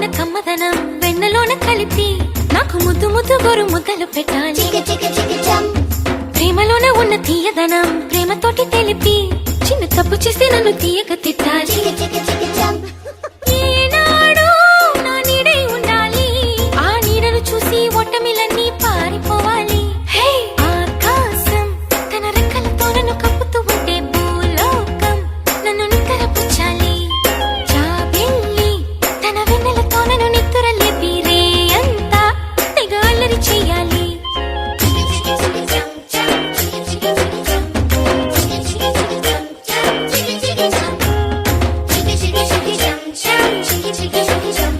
ఉన్న కమ్మదనం వెన్నలోన కలిపి నాకు ముద్దు ముద్దు గోరు ముద్దలు పెట్టాలి. ప్రేమలోన ఉన్న తీయదనం ప్రేమతోటి తెలిపి చిన్న తప్పు చేస్తే నన్ను తీయక తిట్టాలి.